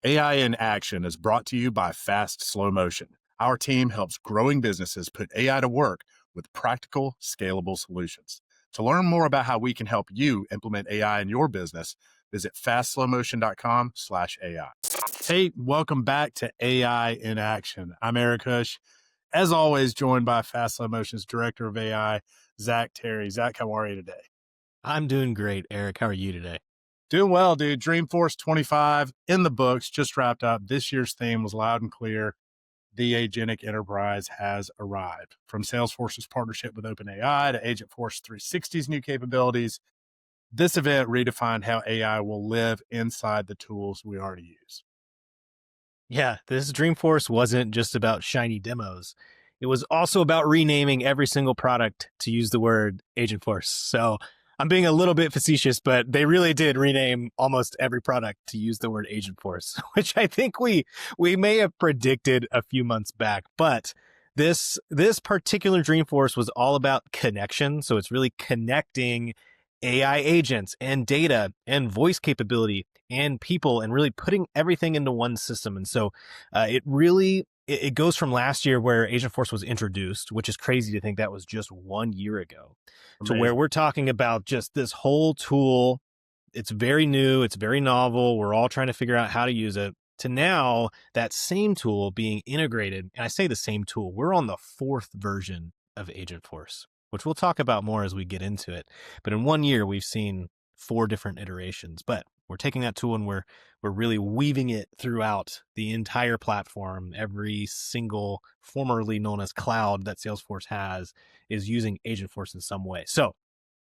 AI in Action is brought to you by Fast Slow Motion. Our team helps growing businesses put AI to work with practical, scalable solutions. To learn more about how we can help you implement AI in your business, visit fastslowmotion.com/AI. Hey, welcome back to AI in Action. I'm Eric Housh, as always, joined by Fast Slow Motion's Director of AI, Zack Terry. Zack, how are you today? I'm doing great, Eric. How are you today? Doing well, dude. Dreamforce 25 in the books, just wrapped up. This year's theme was loud and clear. The Agentic enterprise has arrived. From Salesforce's partnership with OpenAI to Agentforce 360's new capabilities, this event redefined how AI will live inside the tools we already use. Yeah, this Dreamforce wasn't just about shiny demos. It was also about renaming every single product to use the word Agentforce. So I'm being a little bit facetious, but they really did rename almost every product to use the word Agentforce, which I think we may have predicted a few months back. But this particular Dreamforce was all about connection. So it's really connecting AI agents and data and voice capability and people and really putting everything into one system. And so it goes from last year where Agentforce was introduced, which is crazy to think that was just 1 year ago, to where we're talking about just this whole tool. It's very new. It's very novel. We're all trying to figure out how to use it, to now that same tool being integrated. And I say the same tool, we're on the 4th version of Agentforce, which we'll talk about more as we get into it. But in 1 year, we've seen 4 different iterations. But we're taking that tool and we're really weaving it throughout the entire platform. Every single formerly known as cloud that Salesforce has is using Agentforce in some way. So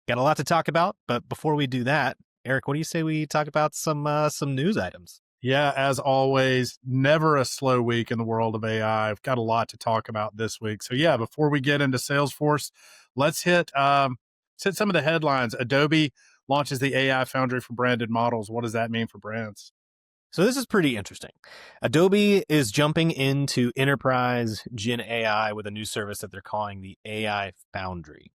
got a lot to talk about. But before we do that, Eric, what do you say we talk about some news items? Yeah, as always, never a slow week in the world of AI. I've got a lot to talk about this week. So yeah, before we get into Salesforce, let's hit some of the headlines. Adobe launches the AI Foundry for branded models. What does that mean for brands? So this is pretty interesting. Adobe is jumping into enterprise GenAI with a new service that they're calling the AI Foundry.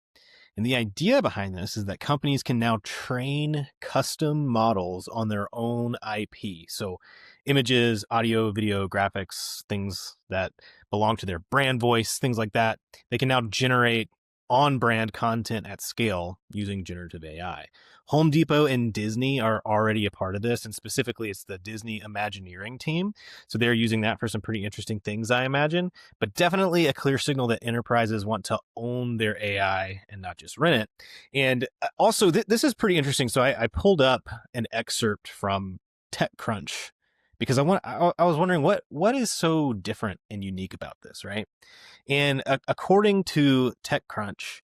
And the idea behind this is that companies can now train custom models on their own IP. So images, audio, video, graphics, things that belong to their brand voice, things like that. They can now generate on-brand content at scale using generative AI. Home Depot and Disney are already a part of this, and specifically it's the Disney Imagineering team. So they're using that for some pretty interesting things, I imagine, but definitely a clear signal that enterprises want to own their AI and not just rent it. And also, this is pretty interesting. So I pulled up an excerpt from TechCrunch because I was wondering what is so different and unique about this, right? And according to TechCrunch,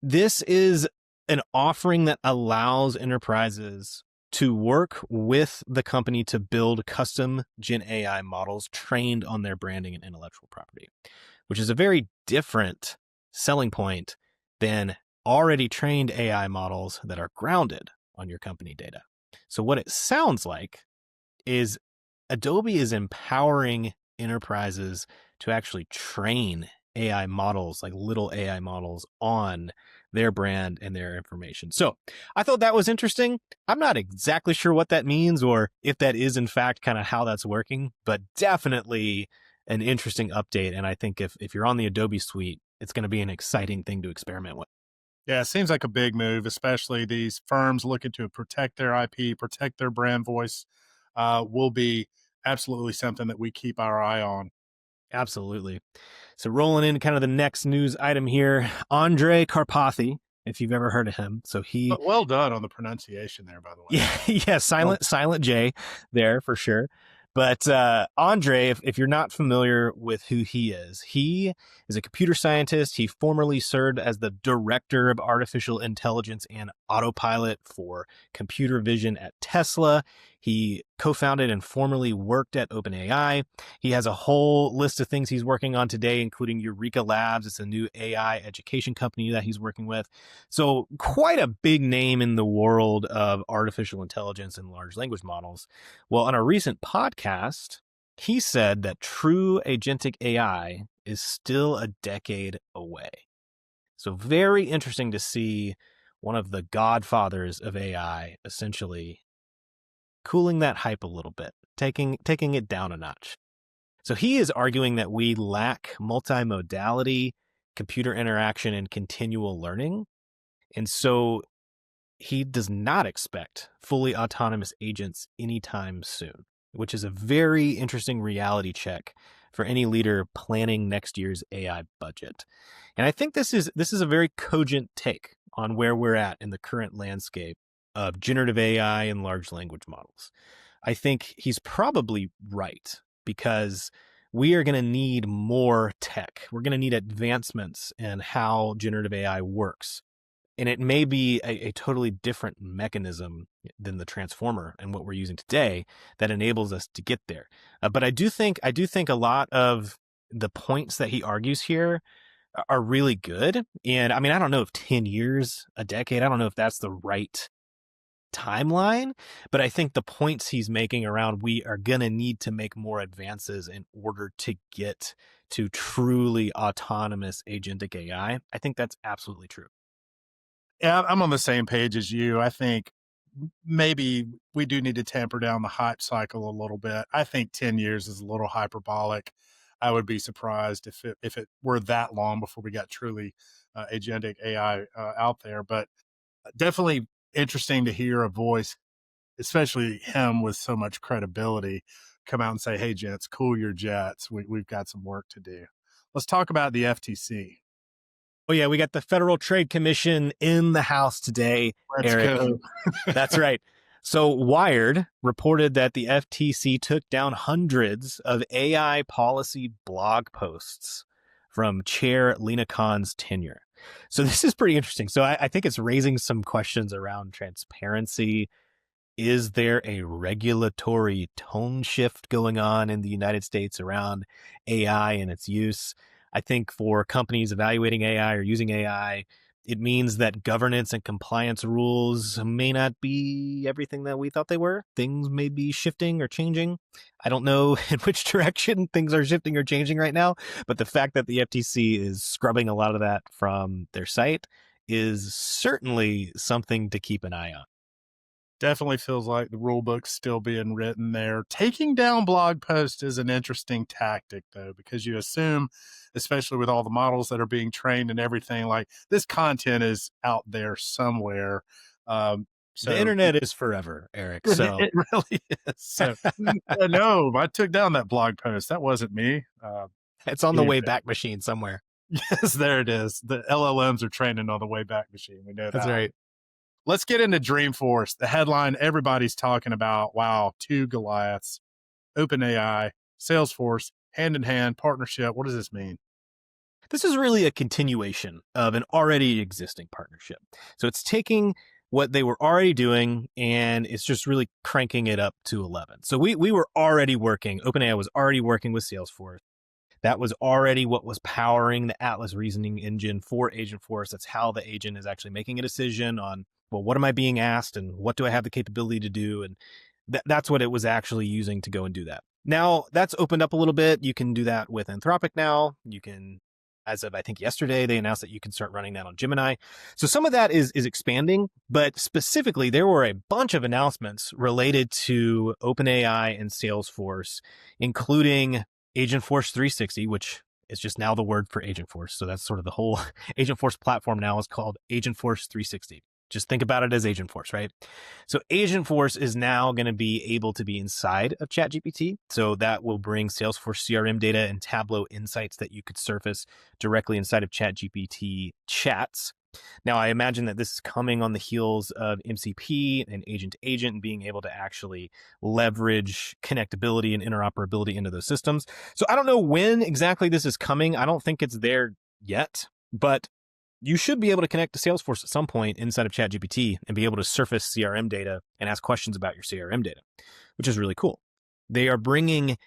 this is an offering that allows enterprises to work with the company to build custom Gen AI models trained on their branding and intellectual property, which is a very different selling point than already trained AI models that are grounded on your company data. So what it sounds like is Adobe is empowering enterprises to actually train AI models, like little AI models, on their brand and their information. So I thought that was interesting. I'm not exactly sure what that means or if that is in fact kind of how that's working, but definitely an interesting update. And I think if you're on the Adobe suite, it's going to be an exciting thing to experiment with. Yeah, it seems like a big move, especially these firms looking to protect their IP, protect their brand voice, will be absolutely something that we keep our eye on. Absolutely. So rolling in kind of the next news item here, Andrej Karpathy, if you've ever heard of him. So he, But well done on the pronunciation there, by the way. yeah, silent J there for sure. But Andrej, if you're not familiar with who he is a computer scientist. He formerly served as the director of artificial intelligence and autopilot for computer vision at Tesla. He co-founded and formerly worked at OpenAI. He has a whole list of things he's working on today, including Eureka Labs. It's a new AI education company that he's working with. So quite a big name in the world of artificial intelligence and large language models. Well, on a recent podcast, he said that true agentic AI is still a decade away. So very interesting to see one of the godfathers of AI essentially cooling that hype a little bit, taking it down a notch. So he is arguing that we lack multimodality, computer interaction, and continual learning. And so he does not expect fully autonomous agents anytime soon, which is a very interesting reality check for any leader planning next year's AI budget. And I think this is a very cogent take on where we're at in the current landscape of generative AI and large language models. I think he's probably right, because we are going to need more tech. We're going to need advancements in how generative AI works. And it may be a totally different mechanism than the transformer and what we're using today that enables us to get there. But I do think a lot of the points that he argues here are really good. And I mean, I don't know if 10 years, a decade, I don't know if that's the right timeline, but I think the points he's making around we are going to need to make more advances in order to get to truly autonomous agentic AI. I think that's absolutely true. Yeah, I'm on the same page as you. I think maybe we do need to tamper down the hype cycle a little bit. I think 10 years is a little hyperbolic. I would be surprised if it were that long before we got truly agentic AI out there. But definitely interesting to hear a voice, especially him with so much credibility, come out and say, "Hey, gents, cool your jets. We've got some work to do." Let's talk about the FTC. Oh yeah, we got the Federal Trade Commission in the house today, Let's Eric. go. That's right. So Wired reported that the FTC took down hundreds of AI policy blog posts from Chair Lina Khan's tenure. So this is pretty interesting. So I think it's raising some questions around transparency. Is there a regulatory tone shift going on in the United States around AI and its use? I think for companies evaluating AI or using AI, it means that governance and compliance rules may not be everything that we thought they were. Things may be shifting or changing. I don't know in which direction things are shifting or changing right now, but the fact that the FTC is scrubbing a lot of that from their site is certainly something to keep an eye on. Definitely feels like the rule book's still being written there. Taking down blog posts is an interesting tactic, though, because you assume, especially with all the models that are being trained and everything, like this content is out there somewhere. So The internet is forever, Eric. So it really is. So no, I took down that blog post. That wasn't me. it's on the Anyway. Wayback Machine somewhere. Yes, there it is. The LLMs are training on the Wayback Machine. We know that. That's right. Let's get into Dreamforce. The headline everybody's talking about. Wow, two Goliaths, OpenAI, Salesforce, hand in hand partnership. What does this mean? This is really a continuation of an already existing partnership. So it's taking what they were already doing and it's just really cranking it up to 11. So we were already working, OpenAI was already working with Salesforce. That was already what was powering the Atlas reasoning engine for Agentforce. That's how the agent is actually making a decision on, well, what am I being asked and what do I have the capability to do? And that's what it was actually using to go and do that. Now that's opened up a little bit. You can do that with Anthropic now. You can, as of I think yesterday, they announced that you can start running that on Gemini. So some of that is expanding, but specifically there were a bunch of announcements related to OpenAI and Salesforce, including Agentforce 360, which is just now the word for Agentforce. So that's sort of the whole Agentforce platform now is called Agentforce 360. Just think about it as Agentforce, right? So Agentforce is now going to be able to be inside of ChatGPT. So that will bring Salesforce CRM data and Tableau insights that you could surface directly inside of ChatGPT chats. Now, I imagine that this is coming on the heels of MCP and agent to agent and being able to actually leverage connectability and interoperability into those systems. So I don't know when exactly this is coming. I don't think it's there yet, but you should be able to connect to Salesforce at some point inside of ChatGPT and be able to surface CRM data and ask questions about your CRM data, which is really cool. They are bringing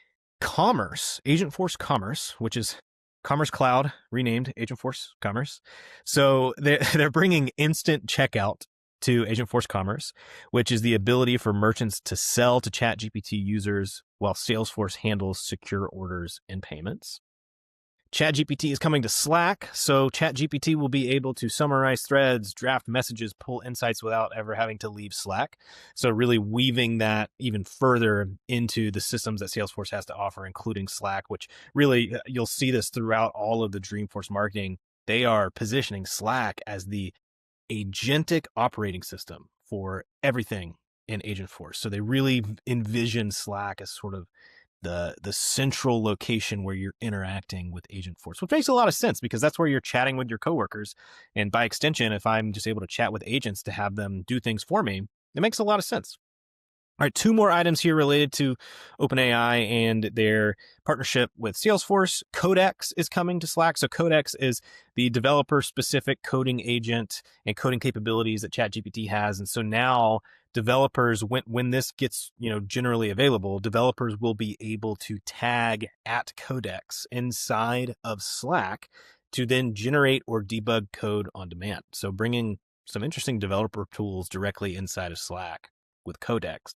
Commerce, Agentforce Commerce, which is Commerce Cloud, renamed Agentforce Commerce. So they're bringing instant checkout to Agentforce Commerce, which is the ability for merchants to sell to ChatGPT users while Salesforce handles secure orders and payments. ChatGPT is coming to Slack, so ChatGPT will be able to summarize threads, draft messages, pull insights without ever having to leave Slack. So really weaving that even further into the systems that Salesforce has to offer, including Slack, which really you'll see this throughout all of the Dreamforce marketing. They are positioning Slack as the agentic operating system for everything in Agentforce. So they really envision Slack as sort of the central location where you're interacting with Agentforce, which makes a lot of sense because that's where you're chatting with your coworkers. And by extension, if I'm just able to chat with agents to have them do things for me, it makes a lot of sense. All right, two more items here related to OpenAI and their partnership with Salesforce. Codex is coming to Slack. So Codex is the developer-specific coding agent and coding capabilities that ChatGPT has. And so now developers, when this gets generally available, developers will be able to tag at Codex inside of Slack to then generate or debug code on demand. So bringing some interesting developer tools directly inside of Slack with Codex.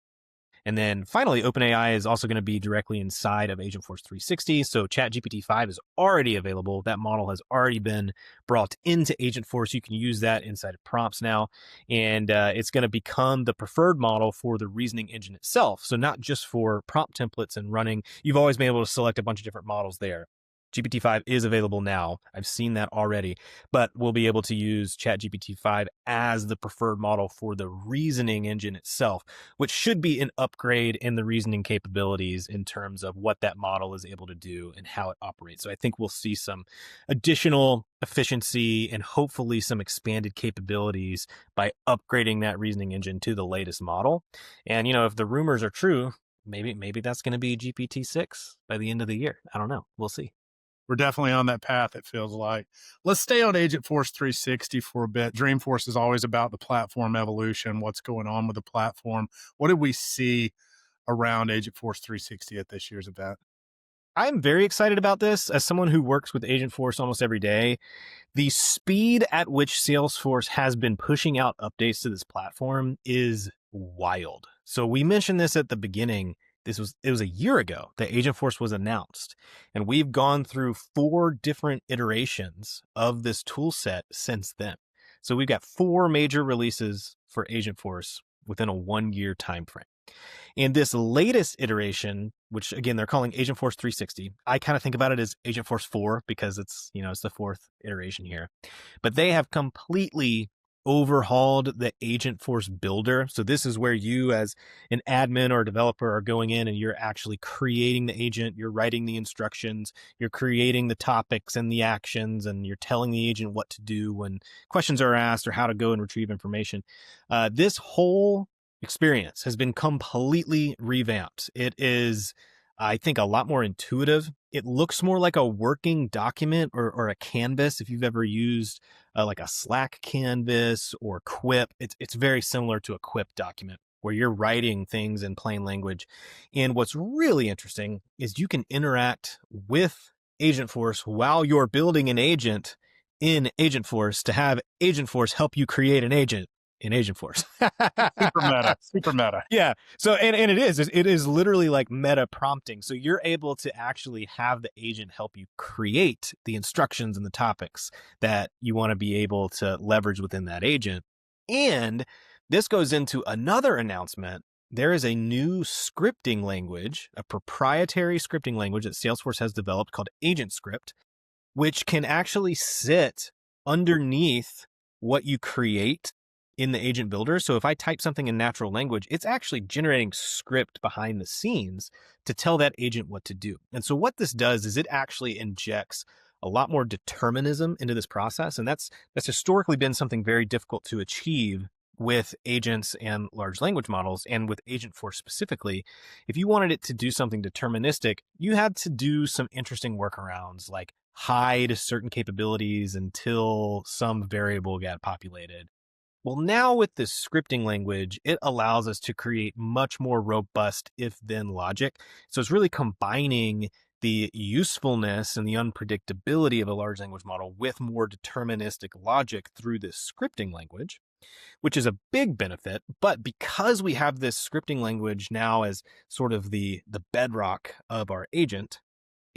And then finally, OpenAI is also going to be directly inside of Agentforce 360. So ChatGPT 5 is already available. That model has already been brought into Agentforce. You can use that inside of prompts now. And it's going to become the preferred model for the reasoning engine itself. So not just for prompt templates and running. You've always been able to select a bunch of different models there. GPT-5 is available now. I've seen that already, but we'll be able to use ChatGPT-5 as the preferred model for the reasoning engine itself, which should be an upgrade in the reasoning capabilities in terms of what that model is able to do and how it operates. So I think we'll see some additional efficiency and hopefully some expanded capabilities by upgrading that reasoning engine to the latest model. And, if the rumors are true, maybe that's going to be GPT-6 by the end of the year. I don't know. We'll see. We're definitely on that path, it feels like. Let's stay on Agentforce 360 for a bit. Dreamforce is always about the platform evolution, what's going on with the platform. What did we see around Agentforce 360 at this year's event? I'm very excited about this. As someone who works with Agentforce almost every day, the speed at which Salesforce has been pushing out updates to this platform is wild. So we mentioned this at the beginning. It was a year ago that Agentforce was announced, and we've gone through 4 different iterations of this tool set since then. So we've got 4 major releases for Agentforce within a 1-year time frame. And this latest iteration, which again, they're calling Agentforce 360, I kind of think about it as Agentforce 4 because it's the 4th iteration here. But they have completely overhauled the Agentforce builder. So this is where you as an admin or a developer are going in and you're actually creating the agent, you're writing the instructions, you're creating the topics and the actions, and you're telling the agent what to do when questions are asked or how to go and retrieve information. This whole experience has been completely revamped. It is, I think, a lot more intuitive. It looks more like a working document or a canvas. If you've ever used like a Slack canvas or Quip, it's very similar to a Quip document where you're writing things in plain language. And what's really interesting is you can interact with Agentforce while you're building an agent in Agentforce to have Agentforce help you create an agent in Agentforce. Super meta. Yeah. So, and it is literally like meta prompting. So you're able to actually have the agent help you create the instructions and the topics that you want to be able to leverage within that agent. And this goes into another announcement. There is a new scripting language, a proprietary scripting language that Salesforce has developed called AgentScript, which can actually sit underneath what you create in the agent builder. So if I type something in natural language, it's actually generating script behind the scenes to tell that agent what to do. And so what this does is it actually injects a lot more determinism into this process. And that's historically been something very difficult to achieve with agents and large language models, and with Agentforce specifically. If you wanted it to do something deterministic, you had to do some interesting workarounds, like hide certain capabilities until some variable got populated. Well, now with this scripting language, it allows us to create much more robust if-then logic. So it's really combining the usefulness and the unpredictability of a large language model with more deterministic logic through this scripting language, which is a big benefit. But because we have this scripting language now as sort of the bedrock of our agent,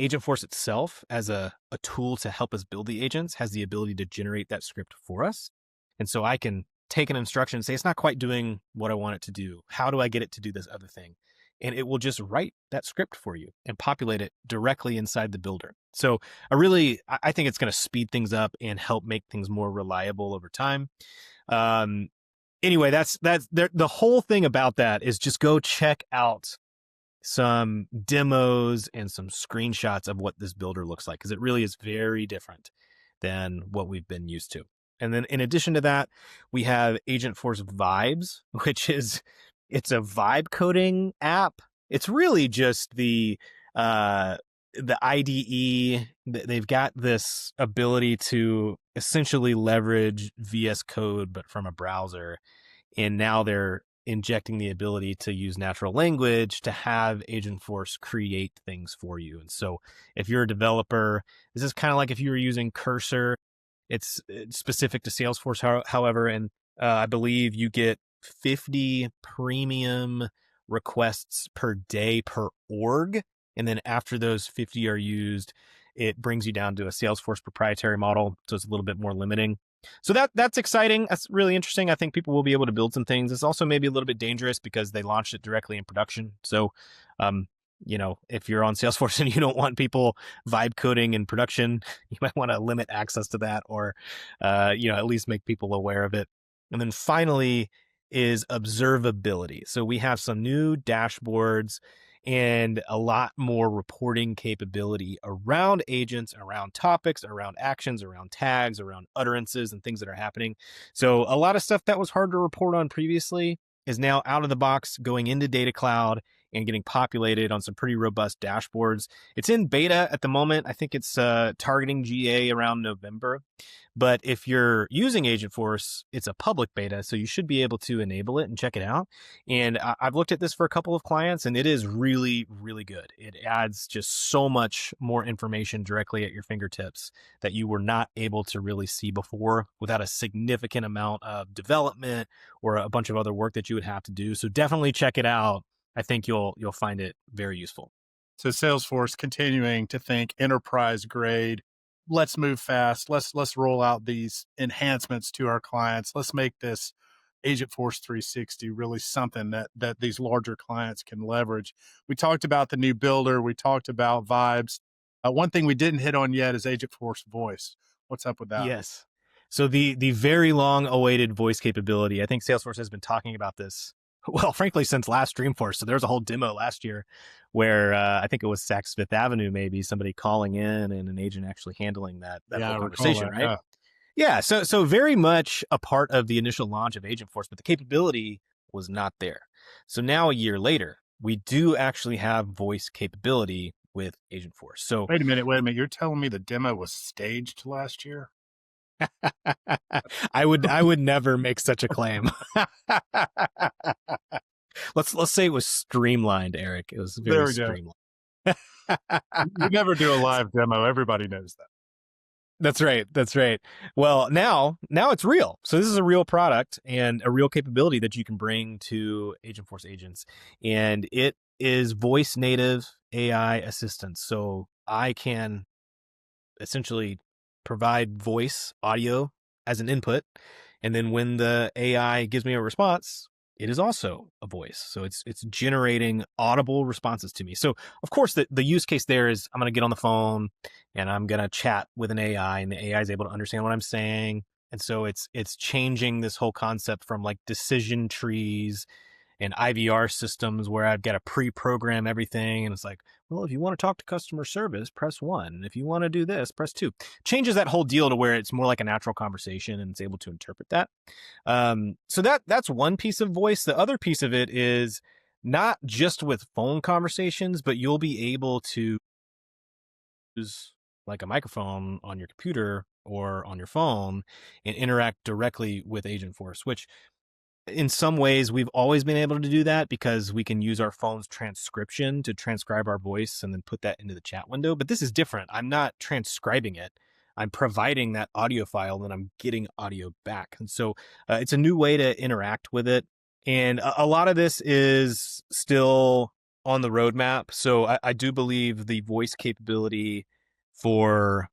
Agentforce itself, as a tool to help us build the agents, has the ability to generate that script for us. And so I can take an instruction and say, it's not quite doing what I want it to do. How do I get it to do this other thing? And it will just write that script for you and populate it directly inside the builder. So I think it's going to speed things up and help make things more reliable over time. Anyway, that's the whole thing about that is just go check out some demos and some screenshots of what this builder looks like, because it really is very different than what we've been used to. And then in addition to that, we have Agentforce Vibes, which it's a vibe coding app. It's really just the IDE. They've got this ability to essentially leverage VS Code, but from a browser. And now they're injecting the ability to use natural language to have Agentforce create things for you. And so if you're a developer, this is kind of like if you were using Cursor. It's specific to Salesforce, however, and I believe you get 50 premium requests per day per org. And then after those 50 are used, it brings you down to a Salesforce proprietary model. So it's a little bit more limiting. So that's exciting. That's really interesting. I think people will be able to build some things. It's also maybe a little bit dangerous because they launched it directly in production. So, if you're on Salesforce and you don't want people vibe coding in production, you might want to limit access to that, or, at least make people aware of it. And then finally is observability. So we have some new dashboards and a lot more reporting capability around agents, around topics, around actions, around tags, around utterances and things that are happening. So a lot of stuff that was hard to report on previously is now out of the box, going into Data Cloud and getting populated on some pretty robust dashboards. It's in beta at the moment. I think it's targeting GA around November. But if you're using Agentforce, it's a public beta, so you should be able to enable it and check it out. And I've looked at this for a couple of clients, and it is really, really good. It adds just so much more information directly at your fingertips that you were not able to really see before without a significant amount of development or a bunch of other work that you would have to do. So definitely check it out. I think you'll find it very useful. So Salesforce continuing to think enterprise grade. Let's move fast. Let's roll out these enhancements to our clients. Let's make this Agentforce 360 really something that these larger clients can leverage. We talked about the new builder. We talked about vibes. One thing we didn't hit on yet is Agentforce voice. What's up with that? Yes. So the very long awaited voice capability. I think Salesforce has been talking about this, well, frankly, since last Dreamforce. So there was a whole demo last year where I think it was Saks Fifth Avenue, maybe somebody calling in and an agent actually handling that whole conversation, right? Yeah. So very much a part of the initial launch of Agentforce, but the capability was not there. So now a year later, we do actually have voice capability with Agentforce. So wait a minute. You're telling me the demo was staged last year? I would never make such a claim. Let's say it was streamlined, Eric. It was very streamlined. You never do a live demo. Everybody knows that. That's right. Well, now it's real. So this is a real product and a real capability that you can bring to Agentforce agents. And it is voice native AI assistance. So I can essentially provide voice audio as an input. And then when the AI gives me a response, it is also a voice. So it's generating audible responses to me. So of course the use case there is I'm going to get on the phone and I'm going to chat with an AI, and the AI is able to understand what I'm saying. And so it's changing this whole concept from like decision trees and IVR systems where I've got to pre-program everything. And it's like, well, if you want to talk to customer service, press 1. And if you want to do this, press 2. Changes that whole deal to where it's more like a natural conversation and it's able to interpret that. So that's one piece of voice. The other piece of it is not just with phone conversations, but you'll be able to use like a microphone on your computer or on your phone and interact directly with Agentforce, which in some ways we've always been able to do that because we can use our phone's transcription to transcribe our voice and then put that into the chat window. But this is different. I'm not transcribing it. I'm providing that audio file and I'm getting audio back. And so it's a new way to interact with it. And a lot of this is still on the roadmap. So I do believe the voice capability for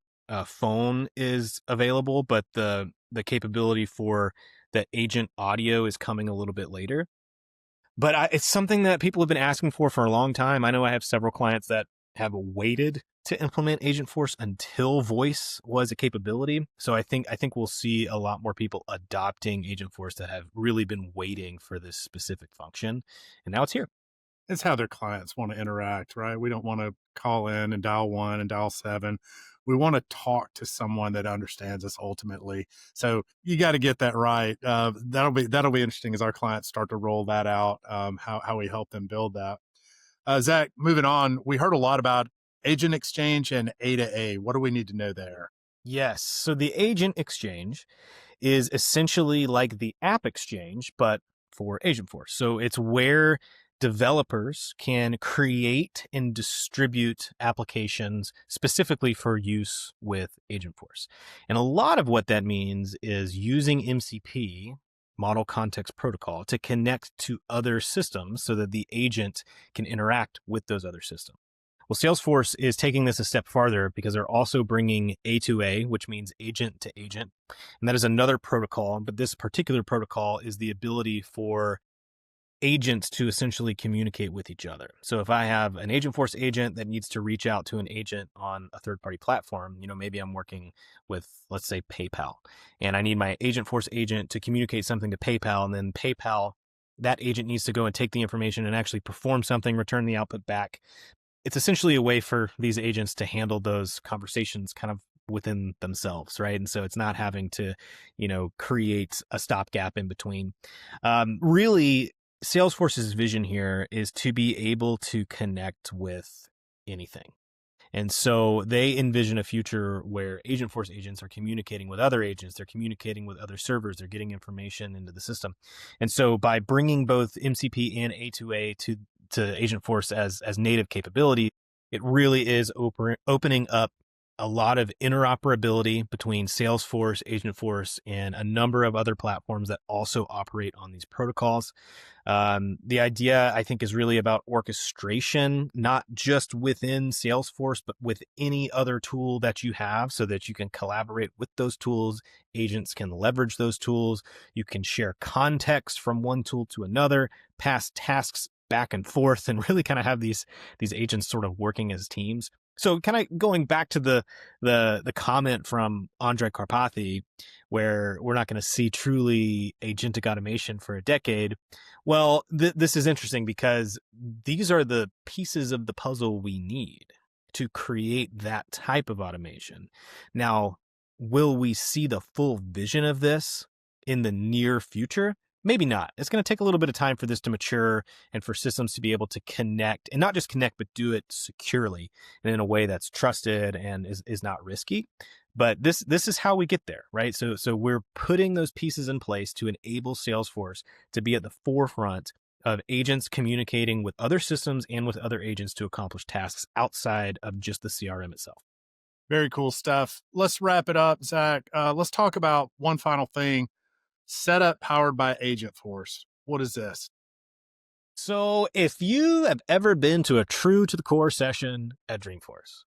phone is available, but the capability for the agent audio is coming a little bit later. But it's something that people have been asking for a long time. I know I have several clients that have waited to implement Agentforce until voice was a capability. So I think we'll see a lot more people adopting Agentforce that have really been waiting for this specific function, and now it's here. It's how their clients want to interact, right? We don't want to call in and dial 1 and dial 7. We want to talk to someone that understands us ultimately. So you got to get that right. That'll be interesting as our clients start to roll that out. How we help them build that. Zach, moving on, we heard a lot about agent exchange and A to A. What do we need to know there? Yes. So the agent exchange is essentially like the app exchange, but for Agentforce. So it's where developers can create and distribute applications specifically for use with Agentforce. And a lot of what that means is using MCP, Model Context Protocol, to connect to other systems so that the agent can interact with those other systems. Well, Salesforce is taking this a step farther because they're also bringing A2A, which means agent to agent. And that is another protocol, but this particular protocol is the ability for agents to essentially communicate with each other. So if I have an Agentforce agent that needs to reach out to an agent on a third-party platform, maybe I'm working with, let's say, PayPal, and I need my Agentforce agent to communicate something to PayPal, and then PayPal, that agent needs to go and take the information and actually perform something, return the output back. It's essentially a way for these agents to handle those conversations kind of within themselves, right? And so it's not having to, create a stopgap in between. Really, Salesforce's vision here is to be able to connect with anything. And so they envision a future where Agentforce agents are communicating with other agents, they're communicating with other servers, they're getting information into the system. And so by bringing both MCP and A2A to Agentforce as native capability, it really is opening up a lot of interoperability between Salesforce, Agentforce, and a number of other platforms that also operate on these protocols. The idea, I think, is really about orchestration, not just within Salesforce, but with any other tool that you have so that you can collaborate with those tools. Agents can leverage those tools. You can share context from one tool to another, pass tasks back and forth, and really kind of have these agents sort of working as teams. So kind of going back to the comment from Andrej Karpathy, where we're not going to see truly agentic automation for a decade. Well, this is interesting because these are the pieces of the puzzle we need to create that type of automation. Now, will we see the full vision of this in the near future? Maybe not. It's going to take a little bit of time for this to mature and for systems to be able to connect, and not just connect, but do it securely and in a way that's trusted and is not risky. But this is how we get there, right? So we're putting those pieces in place to enable Salesforce to be at the forefront of agents communicating with other systems and with other agents to accomplish tasks outside of just the CRM itself. Very cool stuff. Let's wrap it up, Zach. Let's talk about one final thing. Setup powered by Agentforce. What is this? So if you have ever been to a true to the core session at Dreamforce,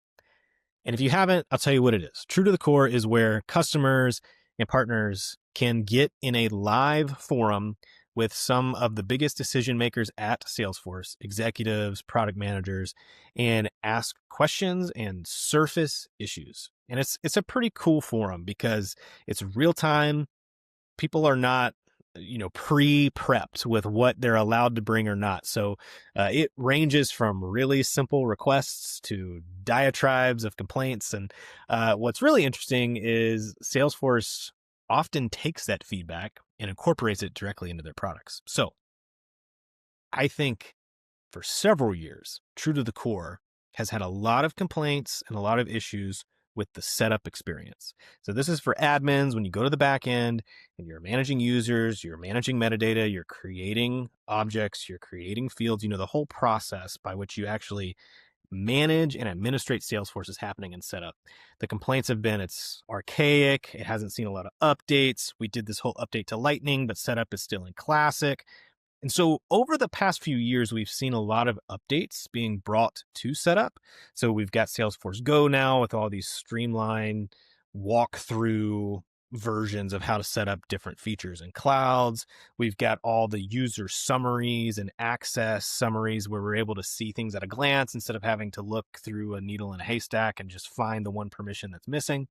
and if you haven't, I'll tell you what it is. True to the core is where customers and partners can get in a live forum with some of the biggest decision makers at Salesforce, executives, product managers, and ask questions and surface issues. And it's a pretty cool forum because it's real time. People are not pre-prepped with what they're allowed to bring or not. So it ranges from really simple requests to diatribes of complaints. And what's really interesting is Salesforce often takes that feedback and incorporates it directly into their products. So I think for several years, True to the Core has had a lot of complaints and a lot of issues with the setup experience. So this is for admins when you go to the back end and you're managing users, you're managing metadata, you're creating objects, you're creating fields, the whole process by which you actually manage and administrate Salesforce is happening in setup. The complaints have been it's archaic, it hasn't seen a lot of updates. We did this whole update to Lightning, but setup is still in Classic. And so over the past few years, we've seen a lot of updates being brought to setup. So we've got Salesforce Go now with all these streamlined walkthrough versions of how to set up different features in clouds. We've got all the user summaries and access summaries where we're able to see things at a glance instead of having to look through a needle in a haystack and just find the one permission that's missing.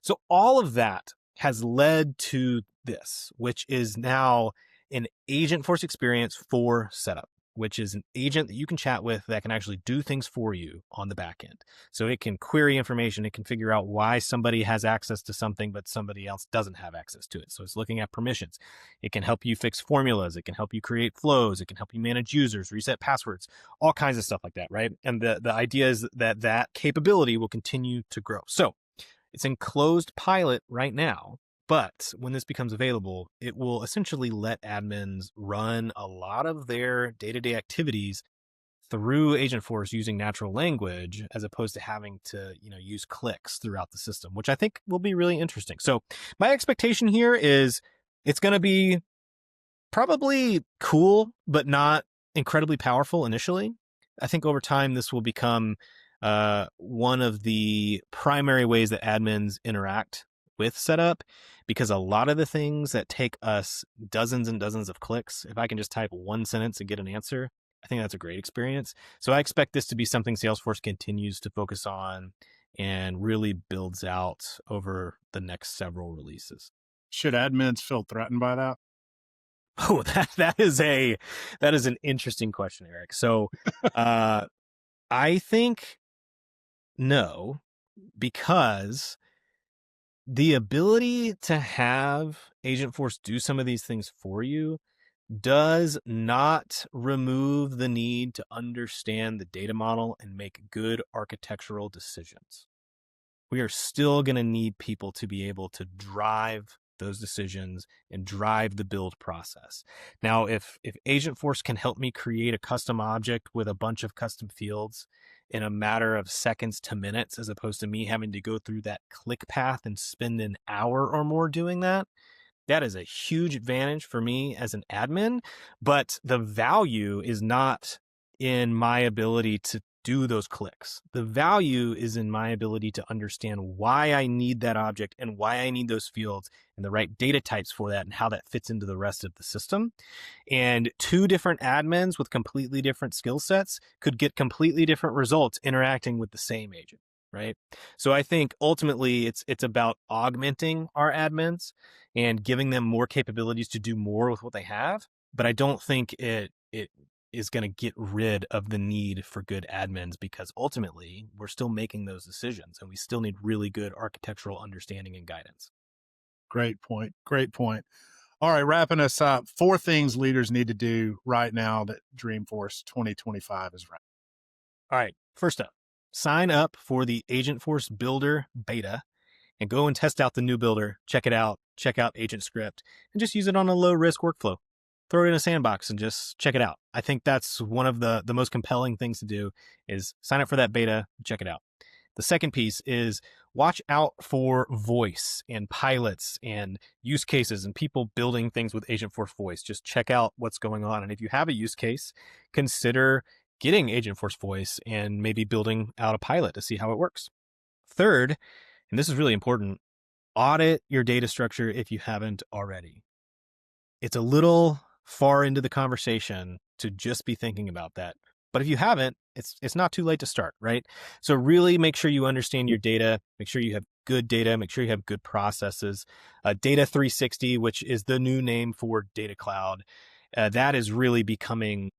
So all of that has led to this, which is now an Agentforce experience for setup, which is an agent that you can chat with that can actually do things for you on the back end. So it can query information, it can figure out why somebody has access to something, but somebody else doesn't have access to it. So it's looking at permissions. It can help you fix formulas. It can help you create flows. It can help you manage users, reset passwords, all kinds of stuff like that, right? And the idea is that that capability will continue to grow. So it's in closed pilot right now, but when this becomes available, it will essentially let admins run a lot of their day-to-day activities through Agentforce using natural language as opposed to having to, use clicks throughout the system, which I think will be really interesting. So my expectation here is it's going to be probably cool, but not incredibly powerful initially. I think over time, this will become one of the primary ways that admins interact with setup, because a lot of the things that take us dozens and dozens of clicks, if I can just type one sentence and get an answer, I think that's a great experience. So I expect this to be something Salesforce continues to focus on and really builds out over the next several releases. Should admins feel threatened by that? Oh, that is an interesting question, Eric. So I think no, because the ability to have Agentforce do some of these things for you does not remove the need to understand the data model and make good architectural decisions. We are still going to need people to be able to drive those decisions and drive the build process. Now, if Agentforce can help me create a custom object with a bunch of custom fields in a matter of seconds to minutes, as opposed to me having to go through that click path and spend an hour or more doing that, that is a huge advantage for me as an admin. But the value is not in my ability to do those clicks. The value is in my ability to understand why I need that object and why I need those fields and the right data types for that and how that fits into the rest of the system. And two different admins with completely different skill sets could get completely different results interacting with the same agent, right? So I think ultimately it's about augmenting our admins and giving them more capabilities to do more with what they have. But I don't think it is going to get rid of the need for good admins, because ultimately we're still making those decisions and we still need really good architectural understanding and guidance. Great point. Great point. All right, wrapping us up. 4 things leaders need to do right now that Dreamforce 2025 is right. All right. First up, sign up for the Agentforce Builder beta and go and test out the new builder. Check it out. Check out Agent Script and just use it on a low risk workflow. Throw it in a sandbox and just check it out. I think that's one of the most compelling things to do is sign up for that beta, check it out. The second piece is watch out for voice and pilots and use cases and people building things with Agentforce Voice. Just check out what's going on. And if you have a use case, consider getting Agentforce Voice and maybe building out a pilot to see how it works. Third, and this is really important, audit your data structure if you haven't already. It's a little far into the conversation to just be thinking about that. But if you haven't, it's not too late to start, right? So really make sure you understand your data, make sure you have good data, make sure you have good processes. Data 360, which is the new name for Data Cloud, that is really becoming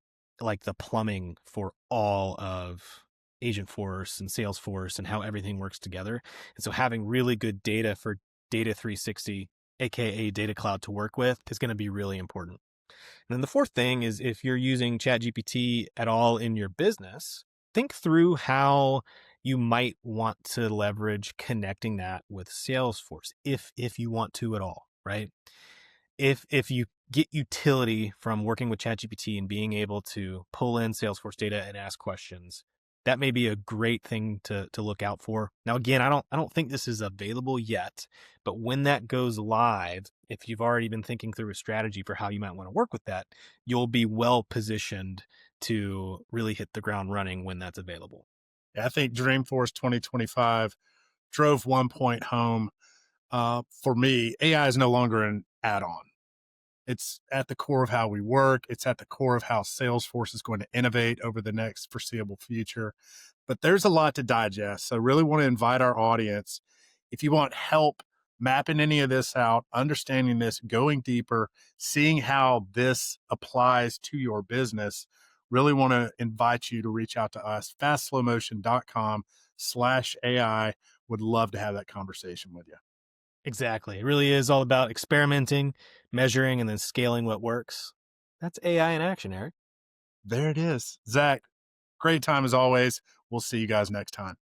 like the plumbing for all of Agentforce and Salesforce and how everything works together. And so having really good data for Data 360, aka Data Cloud, to work with is going to be really important. And then the fourth thing is, if you're using ChatGPT at all in your business, think through how you might want to leverage connecting that with Salesforce, if you want to at all, right? If you get utility from working with ChatGPT and being able to pull in Salesforce data and ask questions, that may be a great thing to look out for. Now, again, I don't think this is available yet, but when that goes live, if you've already been thinking through a strategy for how you might want to work with that, you'll be well positioned to really hit the ground running when that's available. I think Dreamforce 2025 drove one point home. For me, AI is no longer an add-on. It's at the core of how we work. It's at the core of how Salesforce is going to innovate over the next foreseeable future. But there's a lot to digest. So really want to invite our audience. If you want help mapping any of this out, understanding this, going deeper, seeing how this applies to your business, really want to invite you to reach out to us, fastslowmotion.com/AI. Would love to have that conversation with you. Exactly. It really is all about experimenting, measuring, and then scaling what works. That's AI in action, Eric. There it is. Zach, great time as always. We'll see you guys next time.